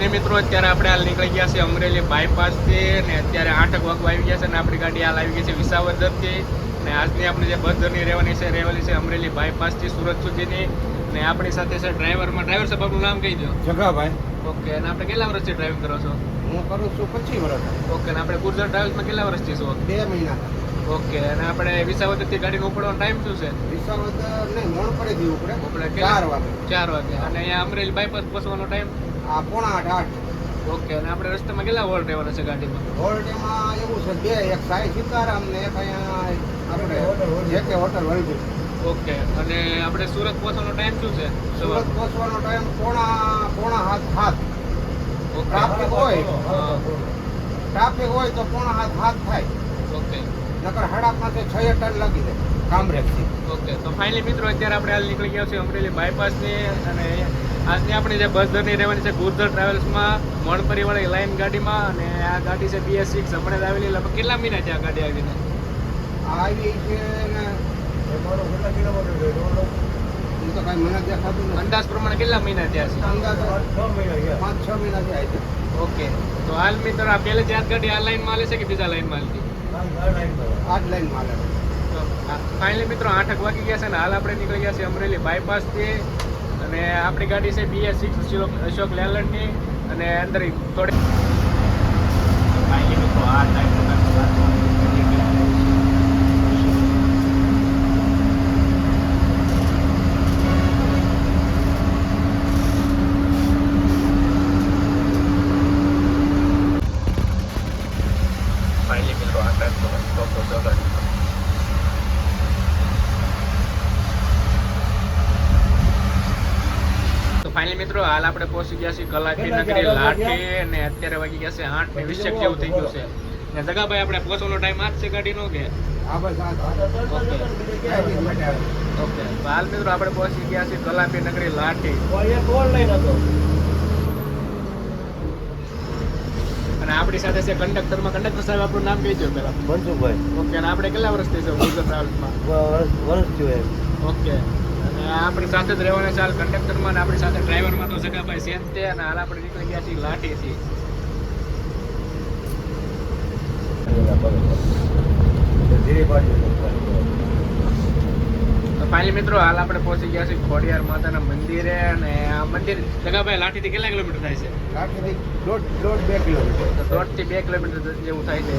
Finally મિત્રો અત્યારે આપણે હાલ નીકળી ગયા છે અમરેલી બાયપાસથી ને અત્યારે 8 વાગવા આવી ગયા છે અને આપણી ગાડી હાલ આવી ગઈ છે વિસાવદરથી ને આજની આપણી જે બસ જર્ની રહેવાની છે અમરેલી બાયપાસથી સુરત સુધીની ને આપણી સાથે છે ડ્રાઈવર સાહેબ આપનું નામ કહી દો. જગાભાઈ. ઓકે અને આપણે કેટલા વર્ષથી ડ્રાઇવિંગ કરો છો? હું કરું છું 25 વર્ષ. ઓકે અને આપણે ગુર્જર ટ્રાવેલ્સમાં કેટલા વર્ષથી છો? 2 મહિના. ઓકે અને આપણે વિસાવદરથી ગાડીનો ઉપડવાનો ટાઈમ શું છે? વિસાવદર નહીં, મોડ પડી ગયું ઉપડે. 4 વાગે. 4 વાગે અને અહીંયા અમરેલી બાયપાસ પહોંચવાનો ટાઈમ? આ 7:45, 8. ઓકે અને આપણે રસ્તામાં કેટલા હોલ્ડ રહેવાના છે ગાડીમાં? હોલ્ડ એમાં એવું છે 2, એક સાઈ સીતારામ ને એક અહીંયા આપણે જેકે હોટલ વલભી. ઓકે અને આપણે સુરત પહોંચવાનો ટાઈમ શું છે? સુરત પહોંચવાનો ટાઈમ 6:45. ટ્રાફિક હોય તો 6:45 થાય. ઓકે નકર 5:30 6 ટન લાગી જાય કામરેજથી. ઓકે તો ફાઇનલી મિત્રો અત્યારે આપણે હાલ નીકળી ગયા છીએ અમરેલી બાયપાસની અને આજની આપણી જે બસ જર્ની રહેવાની છે ગુર્જર ટ્રાવેલ્સમાં મણપરીવાળી લાઈન ગાડીમાં અને આ ગાડી છે BS6 હમણાં જ આવેલી. લગભગ કેટલા મહિના છે આ ગાડી આવીને? આવી છે ને એ તો કાંઈ મને દેખાતું નથી. અંદાજ પ્રમાણે કેટલા મહિના થયા છે? અંદાજ 5-6 મહિના થયા છે. ઓકે તો હાલ મિત્રો આ પહેલેથી આ ગાડી આ લાઈનમાં હાલે છે કે બીજા લાઈનમાં હાલતી? આ જ લાઈનમાં હાલે. ફાઇનલી મિત્રો 8 વાગી ગયા છે ને હાલ આપણે નીકળી ગયા છે અમરેલી બાયપાસથી અને આપણી ગાડી છે BS6 અશોક લેલન્ડની અને અંદર થોડી ફાઇનલી મિત્રો આ ટાઈમ ફાઇનલી મિત્રો હાલ આપણે પહોંચી ગયા છીએ કલાપી નગરી લાઠી અને અત્યારે વાગી ગયા છે 8:20 જેવું થઈ ગયું છે ને જગાભાઈ આપણે પહોંચવાનો ટાઈમ આ જ છે ગાડીનો કે? આ બસ ઓકે તો હાલ મિત્રો આપણે પહોંચી ગયા છીએ કલાપી નગરી લાઠી અને આપણી સાથે છે કંડક્ટર સાહેબ આપણું નામ કહી દો પેલા. મનસુખભાઈ. ઓકે અને આપણે કેટલા વર્ષથી છે ગુર્જર ટ્રાવેલ્સમાં? વર્ષ થયું. ઓકે અને આપણી સાથે જ રહેવાના છે હાલ કંડક્ટરમાં અને આપણી સાથે ડ્રાઈવરમાં તો જગાભાઈ સેમ છે અને હાલ આપણે નીકળી ગયા છીએ લાઠીથી. તો ફાઇનલી મિત્રો હાલ આપણે પહોંચી ગયા છીએ ખોડિયાર માતાના મંદિરે અને આ મંદિર જગાભાઈ લાઠીથી કેટલા કિલોમીટર થાય છે? લાઠીથી 1.5-2 કિલોમીટર. તો 1.5 થી 2 કિલોમીટર જેવું થાય છે.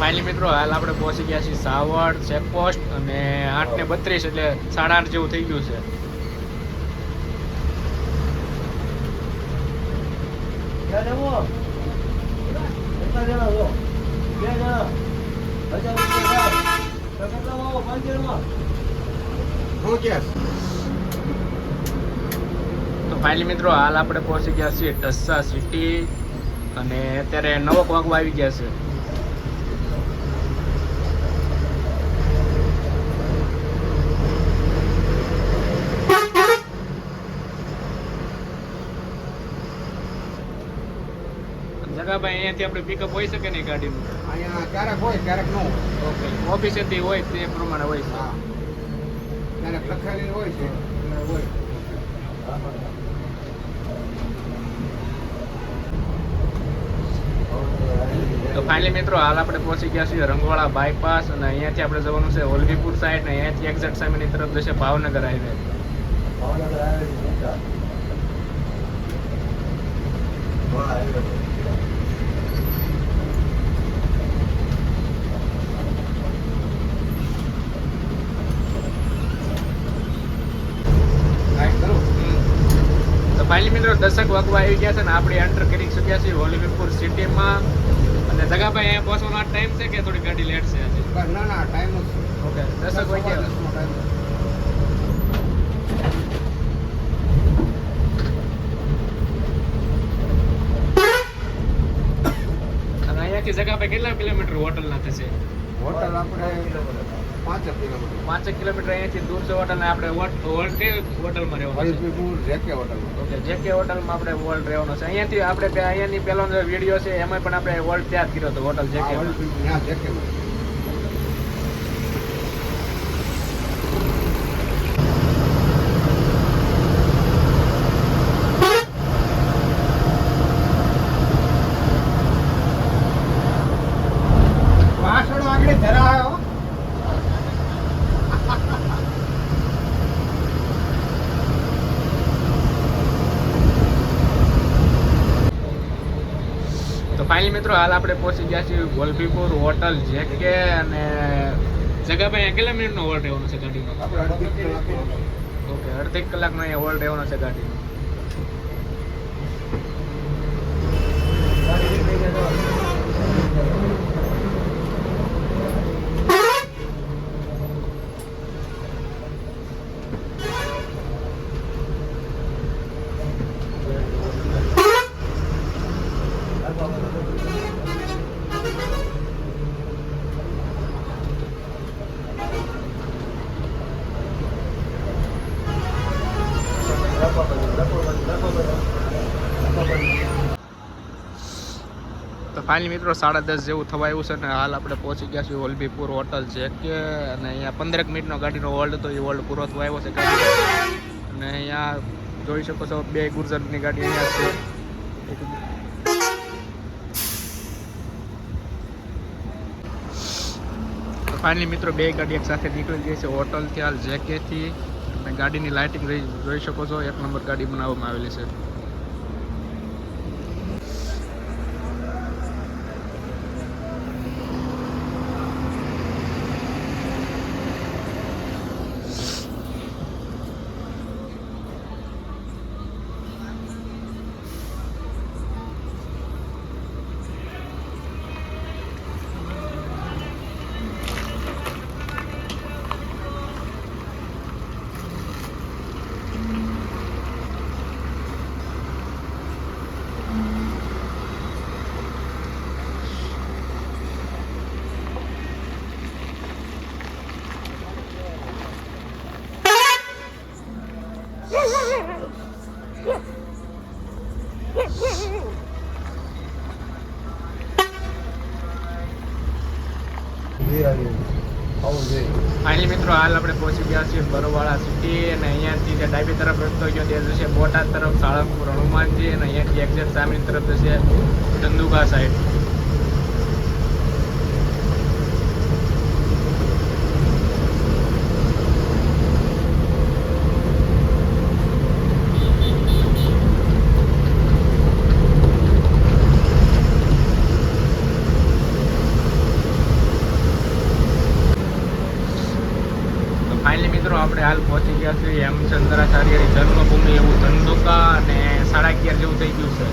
ફાઇનલી મિત્રો હાલ આપણે પહોંચી ગયા છીએ સાવડ ચેકપોસ્ટ અને 8:32 એટલે 8:30 જેવું થઈ ગયું છે. તો ફાઇનલી મિત્રો હાલ આપણે પહોંચી ગયા છીએ ઢસા સિટી અને અત્યારે 9 વાગવા આવી ગયા છે. જગાભાઈ અહીંયાથી આપણે પિકઅપ હોઈ શકે ને ગાડીનું? અહીંયા ક્યારેક હોય ક્યારેક ન હોય. ઓકે ઓફિસેથી હોય તે પ્રમાણે હોય છે. હા, ક્યારેક લખેલી હોય છે એટલે હોય. તો ફાઇનલી મિત્રો હાલ આપણે પહોંચી ગયા છીએ રંગવાળા બાયપાસ અને અહીંયાથી આપણે જવાનું છે ઓલવીપુર સાઈડ ને અહીંયાથી એક્ઝેક્ટ સામેની તરફ જશે ભાવનગર હાઈવે. તો ફાઇનલી મિત્રો 10 વાગવા આવી ગયા છે ને આપણે એન્ટર કરી ચૂક્યા છીએ ઓલવીપુર સિટીમાં અને જગાભાઈ અહીંયા પહોંચવાનો ટાઈમ છે કે થોડી ગાડી લેટ છે હજી? ના ટાઈમ જ. ઓકે 10 વાગ્યા. અને અહીંયાથી જગાભાઈ કેટલા કિલોમીટર હોટલના થશે? હોટલ આપણે 5 કિલોમીટર 5 કિલોમીટર અહીંયાથી દૂર છે હોટલ. આપણે હોટલ કઈ હોટલમાં રહેવાનું છે? વલભીપુર જેકે હોટલમાં. ઓકે, જેકે હોટલમાં આપણે હોલ્ડ રહેવાનો છે. અહીંયાથી આપણે અહીંયાની પહેલાનો વિડીયો છે એમાં પણ આપણે હોલ્ડ ત્યાં જ કર્યો હતો, હોટલ જેકે. ત્યાં જેકેમાં. પાછળ આગળ ધરાયો. તો ફાઇનલી મિત્રો હાલ આપણે પહોંચી ગયા છીએ વલભીપુર હોટલ જેકે. અને જગાભાઈ કેટલા મિનિટનો હોલ્ડ રહેવાનો છે ગાડીનો? આપણે અડધી કલાકનો. ઓકે, અડધી કલાકનો અહીંયા હોલ્ડ રહેવાનો છે ગાડીનો. તો ફાઇનલી મિત્રો 10:30 જેવું થવા આવ્યું છે. અને હાલ આપણે પહોંચી ગયા છીએ વલભીપુર હોટલ જેકે. અને અહીંયા 15 મિનિટનો ગાડીનો હોલ્ડ હતો, એ હોલ્ડ પૂરો થવા આવ્યો છે ગાડી. અને અહીંયા જોઈ શકો છો 2 ગુર્જરની ગાડી અહીંયા છે. તો ફાઇનલી મિત્રો 2 ગાડી એક સાથે નીકળી ગઈ છે હોટલથી હાલ જેકેથી. અને ગાડીની લાઇટિંગ જોઈ શકો છો, 1 નંબર ગાડી બનાવવામાં આવેલી છે. ફાઇનલી મિત્રો હાલ આપણે પહોંચી ગયા છીએ બરોવાળા સિટી. અને અહીંયાથી જે ડાબી તરફ રસ્તો ગયો તે જશે બોટાદ તરફ, સાળંગપુર હનુમાનજી. અને અહીંયાથી એક્ઝેક્ટ સામેની તરફ જશે ધંધુકા સાઈડ. ફાઇનલી મિત્રો આપણે હાલ પહોંચી ગયા છીએ હેમચંદ્રાચાર્યની જન્મભૂમિ એવું ધંધુકા. અને 11:30 જેવું થઈ ગયું છે.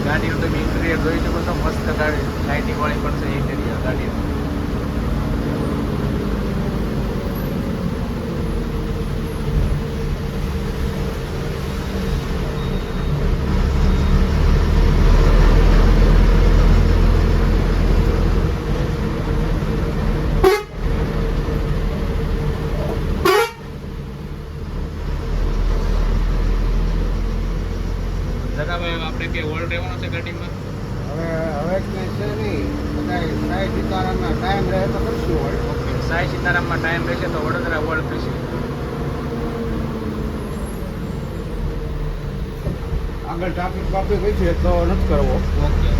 ગાડીનું તમે ઇન્ટિરિયર જોઈ શકો છો, મસ્ત ગાડી લાઇટિંગ વાળી પણ છે ઇન્ટિરિયર ગાડીનું. આપણે કે હોલ્ડ રહેવાનો છે ગાડીમાં? હવે ક્યાંય છે નહીં. બધા સાઈ સીતારામના ટાઈમ રહે તો કરશું હોય. ઓકે, સાઈ સીતારામમાં ટાઈમ રહેશે તો વડોદરા હોલ્ડ થશે. આગળ ટ્રાફિક બાફિક હોય છે તો નથી કરવો. ઓકે.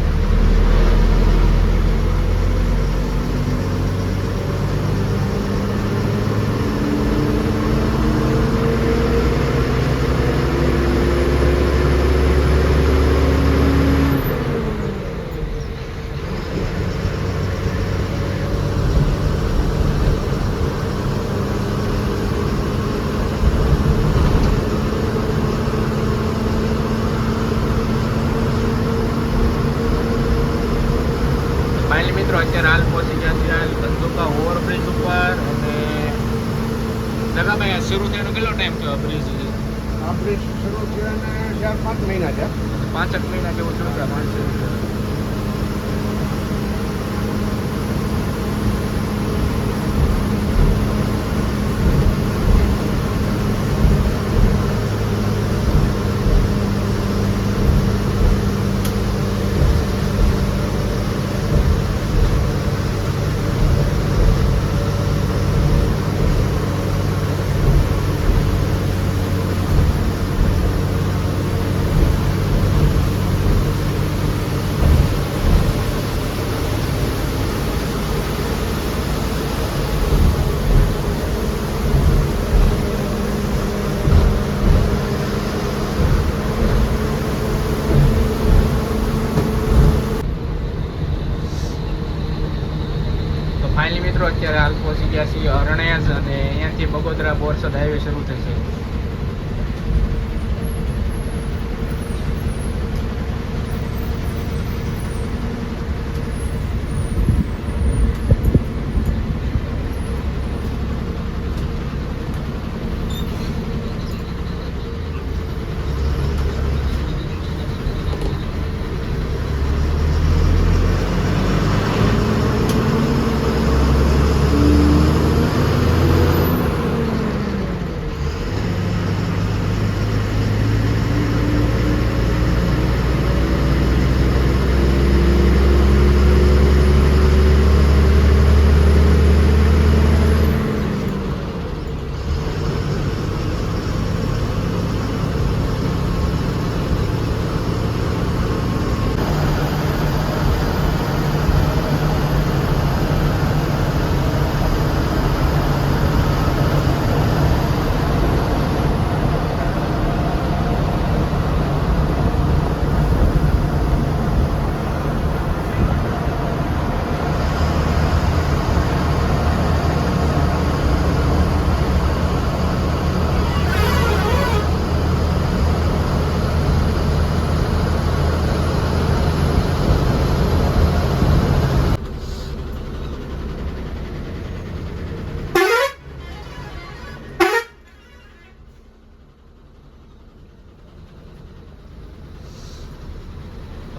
મિત્રો અત્યારે હાલ પહોંચી ગયા છે ધંધુકા ઓવરબ્રિજ ઉપર. અને જગાભાઈ શરૂ થયાનો કેટલો ટાઈમ થયો બ્રિજ? આ બ્રિજ શરૂ થયા ને 4-5 મહિના છે. 5 મહિના જેવું થયું છે. મિત્રો અત્યારે હાલ પહોંચી ગયા છીએ અરણેજ અને અહીંયાથી બગોદરા બોરસદ હાઈવે શરૂ થશે.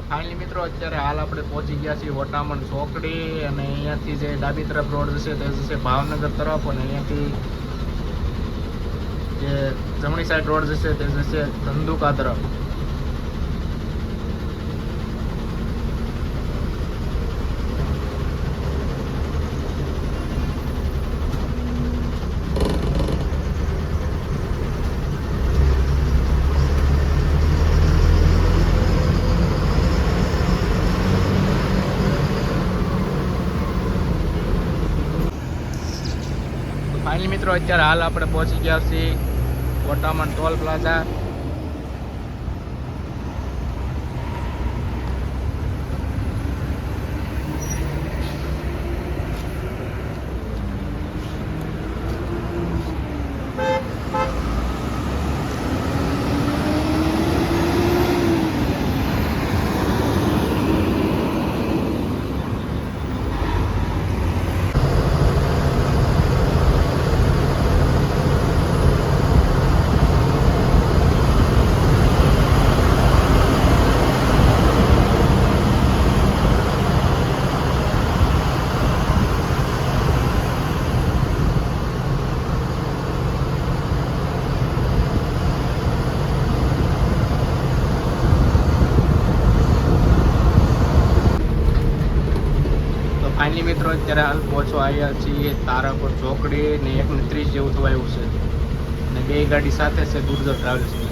ફાઇનલી મિત્રો અત્યારે હાલ આપણે પહોંચી ગયા છીએ વટામણ ચોકડી અને અહીંયાથી જે ડાબી તરફ રોડ જશે તે જશે ભાવનગર તરફ અને અહીંયાથી જે જમણી સાઈડ રોડ જશે તે જશે ધંધુકા તરફ. ફાઇનલી મિત્રો અત્યારે હાલ આપણે પહોંચી ગયા છીએ વટામણ ટોલ પ્લાઝા. ફાઇનલી મિત્રો અત્યારે હાલ પહોંચવા આવ્યા છીએ તારાપુર ચોકડી ને 1:30 જેવું થવા આવ્યું છે અને બે ગાડી સાથે છે ગુર્જર ટ્રાવેલ્સની.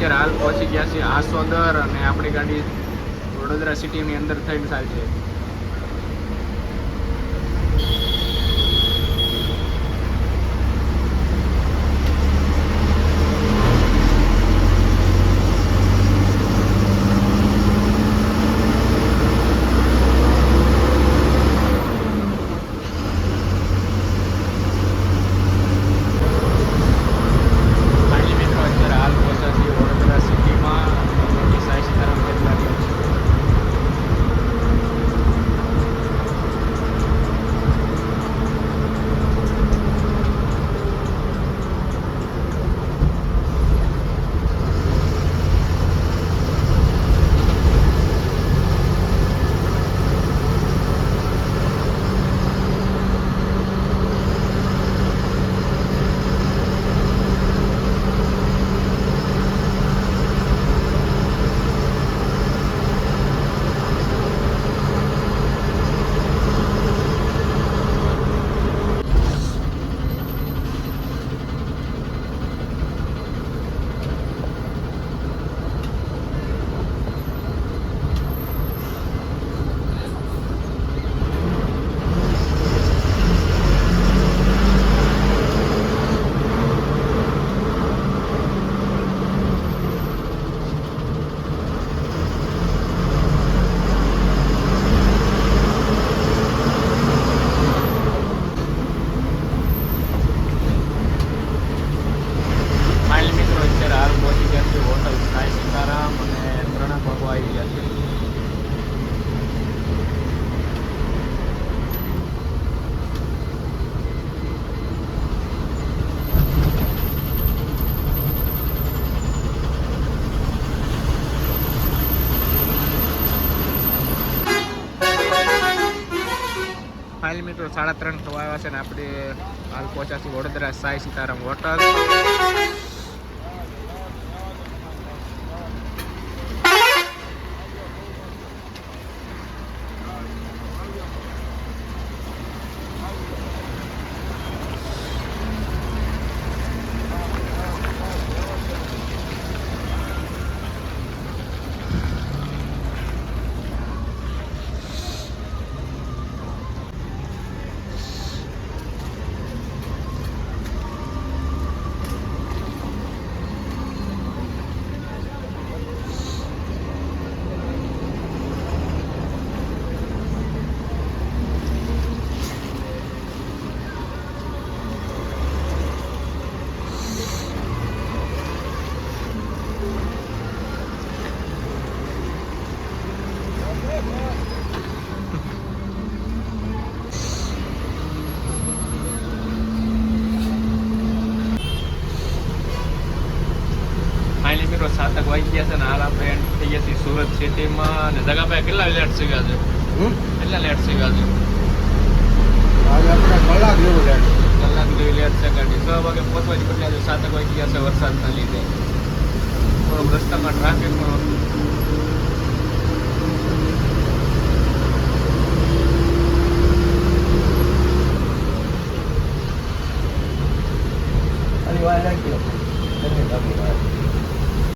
અત્યારે હાલ પહોંચી ગયા છીએ આસોદર અને આપણી ગાડી વડોદરા સિટીની અંદર થઈને ચાલશે. ફાઇનલી મિત્રો 3:30 થવા આવ્યા છે ને આપણે હાલ પહોંચ્યા છીએ વડોદરા સાઈ સીતારામ હોટલ. ફાઇનલી મિત્રો 7 વાગી ગયા છે ને હાલ આપણે એન્ટર થઈ ગયા છીએ સુરત સિટીમાં. અને જગાભાઈ કેટલા લેટ શીખ્યા છે? કેટલા લેટ શીખ્યા છે? આજે આપણે કલાક જેવું લેટ. કલાક જેવી લેટ છે ગાડી. 6 વાગે પહોંચવાની બદલે આજે 7 વાગી ગયા છે વરસાદના લીધે. થોડોક રસ્તામાં ટ્રાફિક પણ હતું. વાર લાગ્યો.